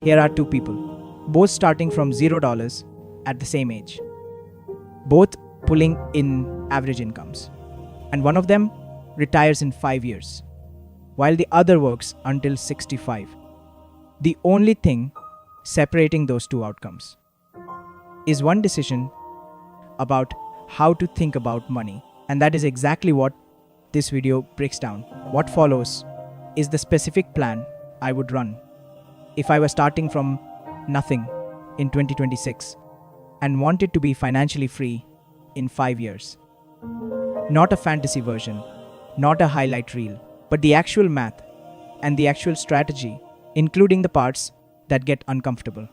Here are two people, both starting from $0 at the same age, both pulling in average incomes. And one of them retires in 5 years, while the other works until 65. The only thing separating those two outcomes is one decision about how to think about money. And that is exactly what this video breaks down. What follows is the specific plan I would run if I was starting from nothing in 2026 and wanted to be financially free in 5 years. Not a fantasy version, not a highlight reel, but the actual math and the actual strategy, including the parts that get uncomfortable.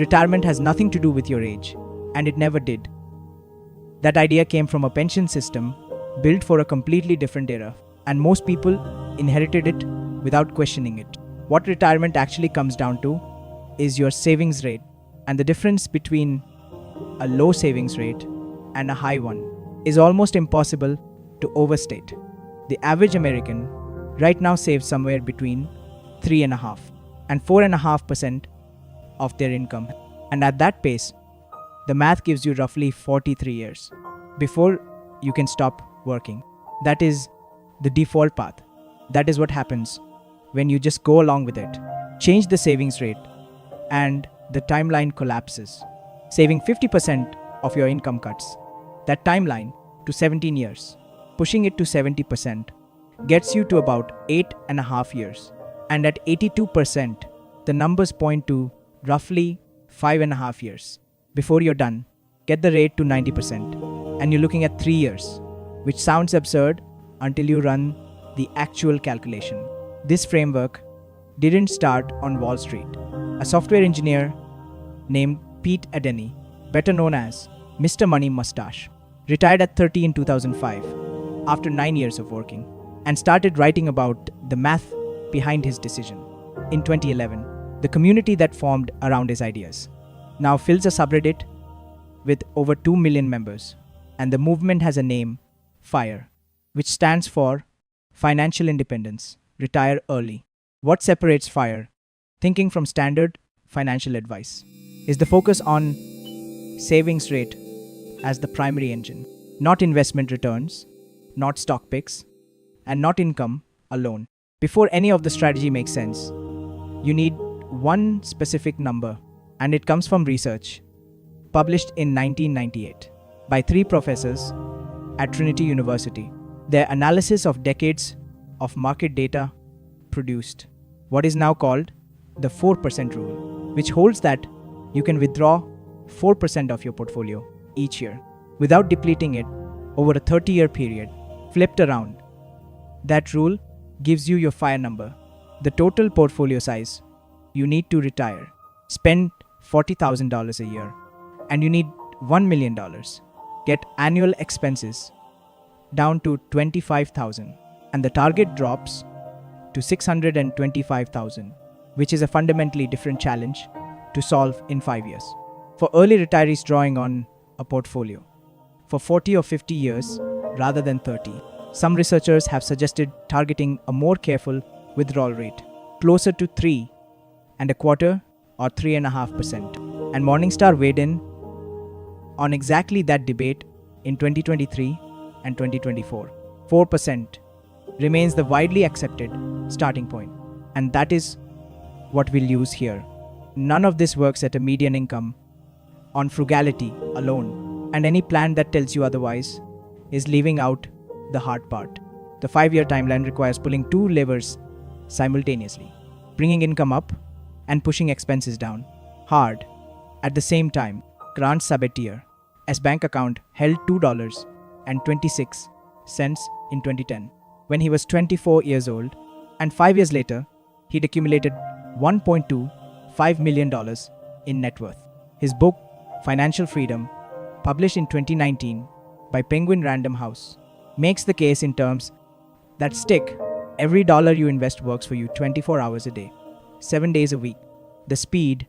Retirement has nothing to do with your age, and it never did. That idea came from a pension system built for a completely different era, and most people inherited it without questioning it. What retirement actually comes down to is your savings rate, and the difference between a low savings rate and a high one is almost impossible to overstate. The average American right now saves somewhere between 3.5% and 4.5% of their income, and at that pace, the math gives you roughly 43 years before you can stop working. That is the default path. That is what happens when you just go along with it. Change the savings rate and the timeline collapses. Saving 50% of your income cuts that timeline to 17 years. Pushing it to 70% gets you to about 8.5 years. And at 82%, the numbers point to roughly 5.5 years. Before you're done, get the rate to 90%, and you're looking at 3 years, which sounds absurd until you run the actual calculation. This framework didn't start on Wall Street. A software engineer named Pete Adeny, better known as Mr. Money Mustache, retired at 30 in 2005 after 9 years of working, and started writing about the math behind his decision. In 2011, the community that formed around his ideas now fills a subreddit with over 2 million members, and the movement has a name, FIRE, which stands for Financial Independence, Retire Early. What separates FIRE, thinking from standard financial advice, is the focus on savings rate as the primary engine, not investment returns, not stock picks, and not income alone. Before any of the strategy makes sense, you need one specific number, and it comes from research published in 1998 by 3 professors at Trinity University. Their analysis of decades of market data produced what is now called the 4% rule, which holds that you can withdraw 4% of your portfolio each year without depleting it over a 30-year period. Flipped around, that rule gives you your FIRE number, the total portfolio size you need to retire. Spend $40,000 a year, and you need $1 million. Get annual expenses down to $25,000, and the target drops to $625,000, which is a fundamentally different challenge to solve in 5 years. For early retirees drawing on a portfolio for 40 or 50 years rather than 30, some researchers have suggested targeting a more careful withdrawal rate, closer to 3.25% or 3.5%. And Morningstar weighed in on exactly that debate in 2023 and 2024. 4% remains the widely accepted starting point, and that is what we'll use here. None of this works at a median income on frugality alone, and any plan that tells you otherwise is leaving out the hard part. The 5-year timeline requires pulling 2 levers simultaneously, bringing income up and pushing expenses down hard. At the same time, Grant Sabatier's bank account held $2.26 in 2010 when he was 24 years old, and 5 years later, he'd accumulated $1.25 million in net worth. His book, Financial Freedom, published in 2019 by Penguin Random House, makes the case in terms that stick. Every dollar you invest works for you 24 hours a day, 7 days a week. The speed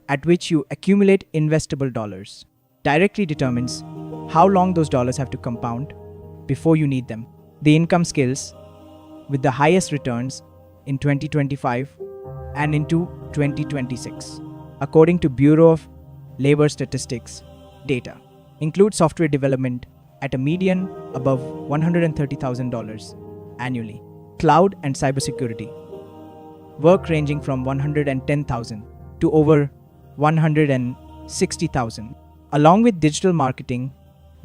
at which you accumulate investable dollars directly determines how long those dollars have to compound before you need them. The income skills with the highest returns in 2025 and into 2026, according to Bureau of Labor Statistics data, include software development at a median above $130,000 annually, cloud and cybersecurity, work ranging from $110,000 to over $160,000, along with digital marketing,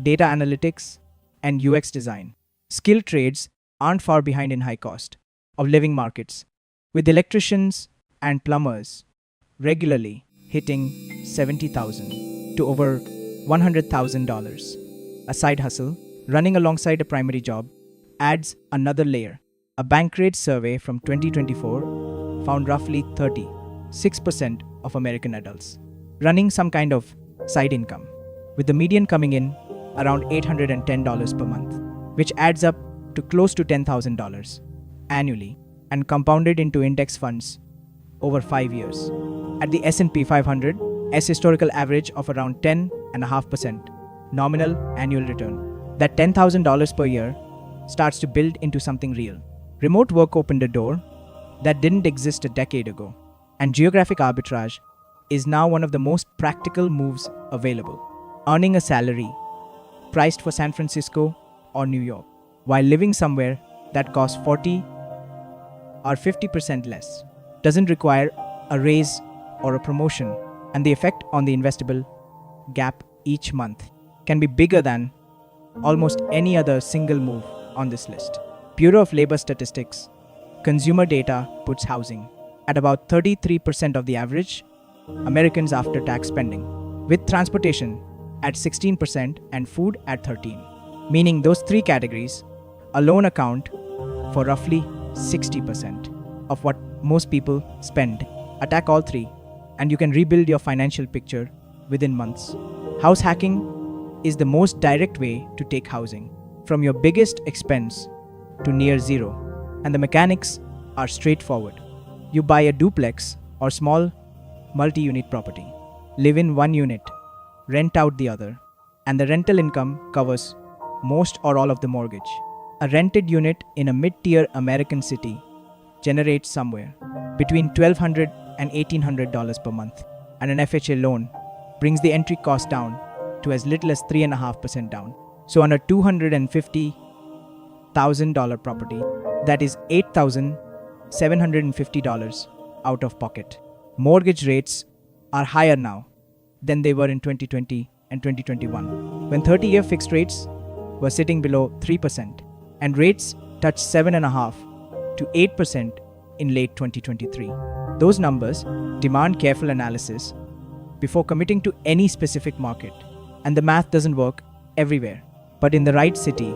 data analytics, and UX design. Skilled trades aren't far behind in high cost of living markets, with electricians and plumbers regularly hitting $70,000 to over $100,000. A side hustle, running alongside a primary job, adds another layer. A Bankrate survey from 2024 found roughly 36% of American adults running some kind of side income, with the median coming in around $810 per month, which adds up to close to $10,000 annually and compounded into index funds over 5 years. At the S&P 500, historical average of around 10.5% nominal annual return. That $10,000 per year starts to build into something real. Remote work opened a door that didn't exist a decade ago, and geographic arbitrage is now one of the most practical moves available. Earning a salary priced for San Francisco or New York, while living somewhere that costs 40 or 50% less, doesn't require a raise or a promotion, and the effect on the investable gap each month can be bigger than almost any other single move on this list. Bureau of Labor Statistics consumer data puts housing at about 33% of the average Americans after-tax spending, with transportation at 16% and food at 13%, meaning those three categories alone account for roughly 60% of what most people spend. Attack all three, and you can rebuild your financial picture within months. House hacking is the most direct way to take housing from your biggest expense to near zero, and the mechanics are straightforward. You buy a duplex or small multi-unit property, live in one unit, rent out the other, and the rental income covers most or all of the mortgage. A rented unit in a mid-tier American city generates somewhere between $1,200 and $1,800 per month, and an FHA loan brings the entry cost down to as little as 3.5% down. So on a $250,000 property, that is $8,750 out of pocket. Mortgage rates are higher now than they were in 2020 and 2021, when 30-year fixed rates were sitting below 3%, and rates touched 7.5% to 8% in late 2023. Those numbers demand careful analysis before committing to any specific market, and the math doesn't work everywhere. But in the right city,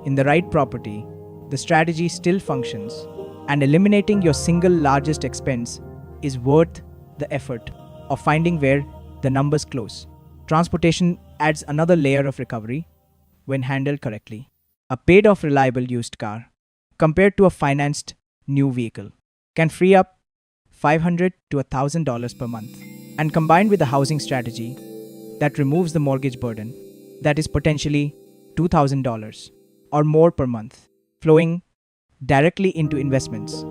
in the right property, the strategy still functions, and eliminating your single largest expense is worth the effort of finding where the numbers close. Transportation adds another layer of recovery when handled correctly. A paid-off reliable used car, compared to a financed new vehicle, can free up $500 to $1,000 per month. And combined with a housing strategy that removes the mortgage burden, that is potentially $2,000 or more per month, flowing directly into investments,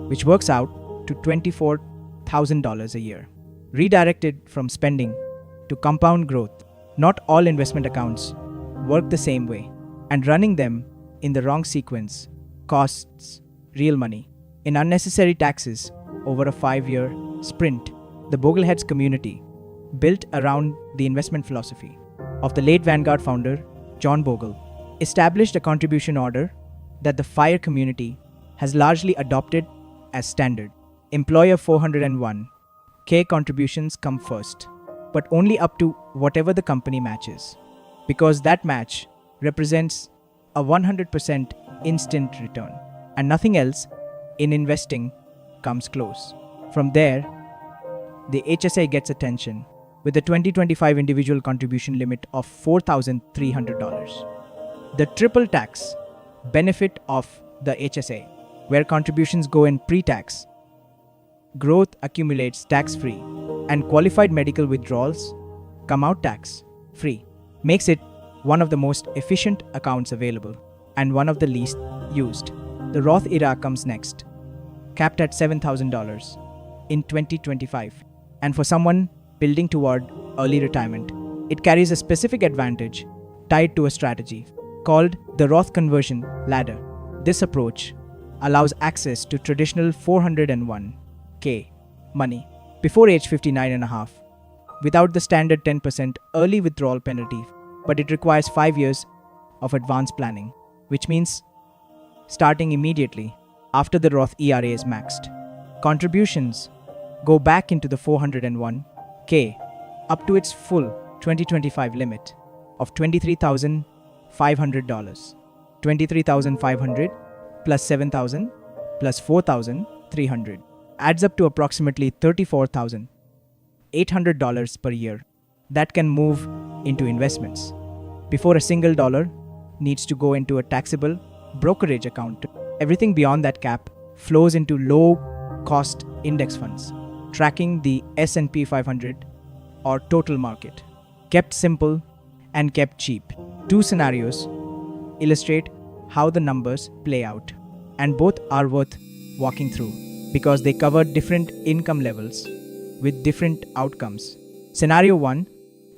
which works out to $24,000 a year, redirected from spending to compound growth. Not all investment accounts work the same way, and running them in the wrong sequence costs real money in unnecessary taxes over a 5-year sprint. The Bogleheads community, built around the investment philosophy of the late Vanguard founder John Bogle, established a contribution order that the FIRE community has largely adopted as standard. Employer 401k contributions come first, but only up to whatever the company matches, because that match represents a 100% instant return, and nothing else in investing comes close. From there, the HSA gets attention with the 2025 individual contribution limit of $4,300. The triple tax benefit of the HSA, where contributions go in pre-tax, growth accumulates tax-free, and qualified medical withdrawals come out tax-free, makes it one of the most efficient accounts available and one of the least used. The Roth era comes next, capped at $7,000 in 2025. And for someone building toward early retirement, it carries a specific advantage tied to a strategy called the Roth Conversion Ladder. This approach allows access to traditional 401k money before age 59 and a half without the standard 10% early withdrawal penalty, but it requires 5 years of advanced planning, which means starting immediately after the Roth ERA is maxed. Contributions go back into the 401k up to its full 2025 limit of $23,500. $23,500 plus $7,000 plus $4,300 adds up to approximately $34,800 per year that can move into investments before a single dollar needs to go into a taxable brokerage account. Everything beyond that cap flows into low-cost index funds, tracking the S&P 500 or total market. Kept simple and kept cheap. Two scenarios illustrate how the numbers play out, and both are worth walking through because they cover different income levels with different outcomes. Scenario 1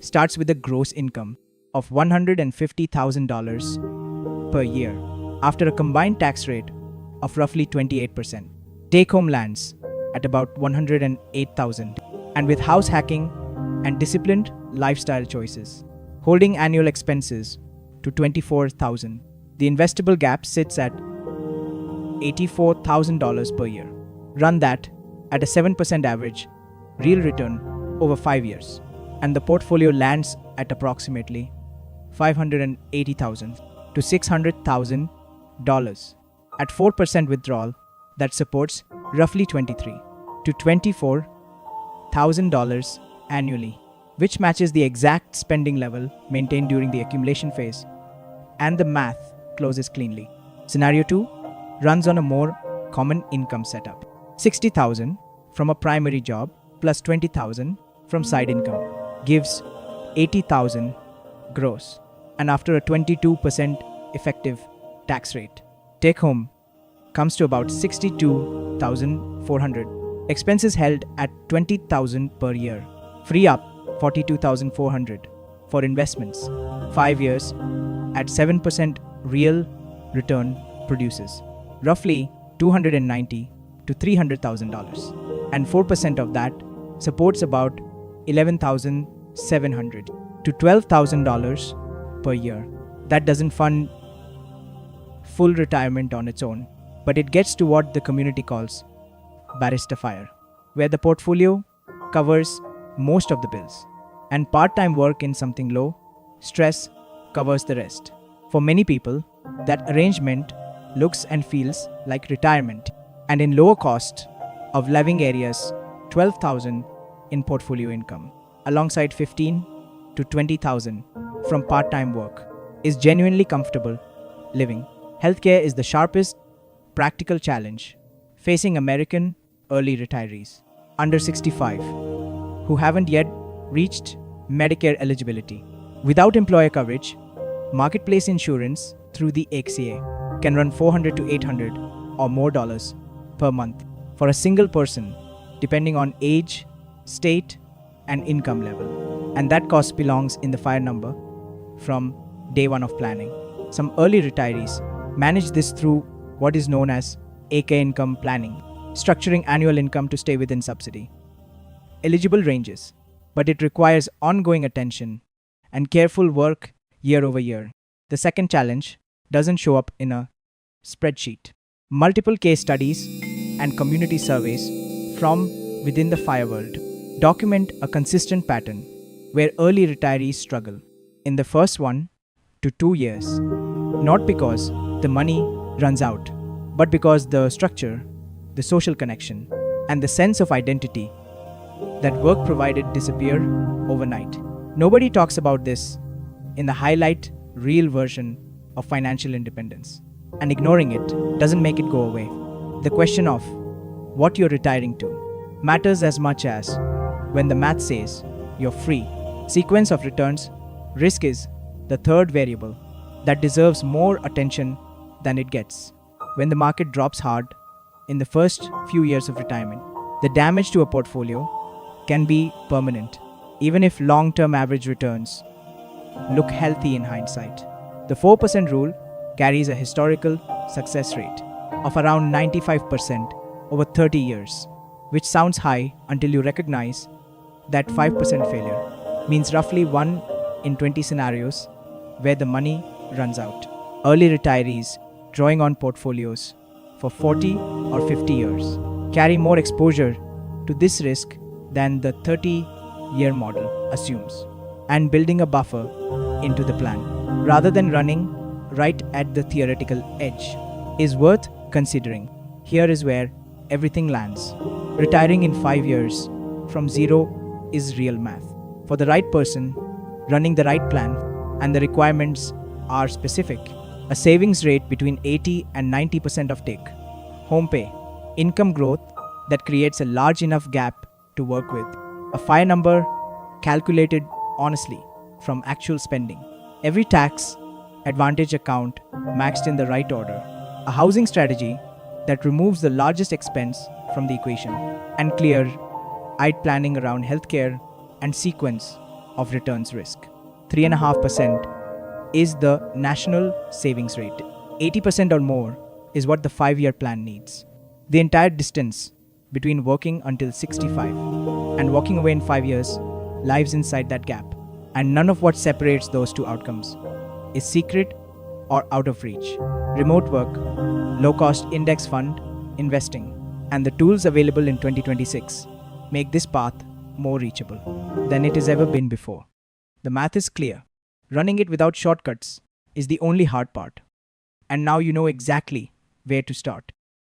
starts with a gross income of $150,000 per year after a combined tax rate of roughly 28%. Take-home lands at about $108,000, and with house hacking and disciplined lifestyle choices, holding annual expenses to $24,000, the investable gap sits at $84,000 per year. Run that at a 7% average real return over 5 years, and the portfolio lands at approximately $580,000 to $600,000 at 4% withdrawal that supports roughly $23,000 to $24,000 annually, which matches the exact spending level maintained during the accumulation phase, and the math closes cleanly. Scenario 2 runs on a more common income setup. $60,000 from a primary job plus $20,000 from side income gives $80,000 gross, and after a 22% effective tax rate, take home comes to about $62,400. Expenses held at $20,000 per year free up $42,400 for investments. 5 years at 7% real return produces roughly $290,000 to $300,000, and 4% of that supports about $11,700 to $12,000 per year. That doesn't fund full retirement on its own, but it gets to what the community calls barista fire, where the portfolio covers most of the bills, and part-time work in something low stress covers the rest. For many people, that arrangement looks and feels like retirement, and in lower cost of living areas, $12,000 in portfolio income, alongside $15,000 to $20,000 from part-time work, is genuinely comfortable living. Healthcare is the sharpest practical challenge facing American early retirees under 65 who haven't yet reached Medicare eligibility. Without employer coverage, marketplace insurance through the AXA can run $400 to $800 or more dollars per month for a single person, depending on age, state, and income level. And that cost belongs in the FIRE number from day one of planning. Some early retirees manage this through what is known as AK income planning, structuring annual income to stay within subsidy eligible ranges, but it requires ongoing attention and careful work year over year. The second challenge doesn't show up in a spreadsheet. Multiple case studies and community surveys from within the FIRE world document a consistent pattern where early retirees struggle in the first 1 to 2 years, not because the money runs out, but because the structure, the social connection, and the sense of identity that work provided disappear overnight. Nobody talks about this in the highlight reel version of financial independence, and ignoring it doesn't make it go away. The question of what you're retiring to matters as much as when the math says you're free. Sequence of returns, risk is the third variable that deserves more attention than it gets. When the market drops hard, in the first few years of retirement. The damage to a portfolio can be permanent, even if long-term average returns look healthy in hindsight. The 4% rule carries a historical success rate of around 95% over 30 years, which sounds high until you recognize that 5% failure means roughly 1 in 20 scenarios where the money runs out. Early retirees drawing on portfolios for 40 or 50 years carry more exposure to this risk than the 30-year model assumes, and building a buffer into the plan, rather than running right at the theoretical edge, is worth considering. Here is where everything lands. Retiring in 5 years from zero is real math. For the right person, running the right plan, and the requirements are specific. A savings rate between 80 and 90% of take home pay, income growth that creates a large enough gap to work with, a FI number calculated honestly from actual spending, every tax advantage account maxed in the right order, a housing strategy that removes the largest expense from the equation, and clear-eyed planning around healthcare and sequence of returns risk. 3.5% is the national savings rate. 80% or more is what the 5-year plan needs. The entire distance between working until 65 and walking away in 5 years lies inside that gap. And none of what separates those two outcomes is secret or out of reach. Remote work, low-cost index fund investing, and the tools available in 2026 make this path more reachable than it has ever been before. The math is clear. Running it without shortcuts is the only hard part. And now you know exactly where to start.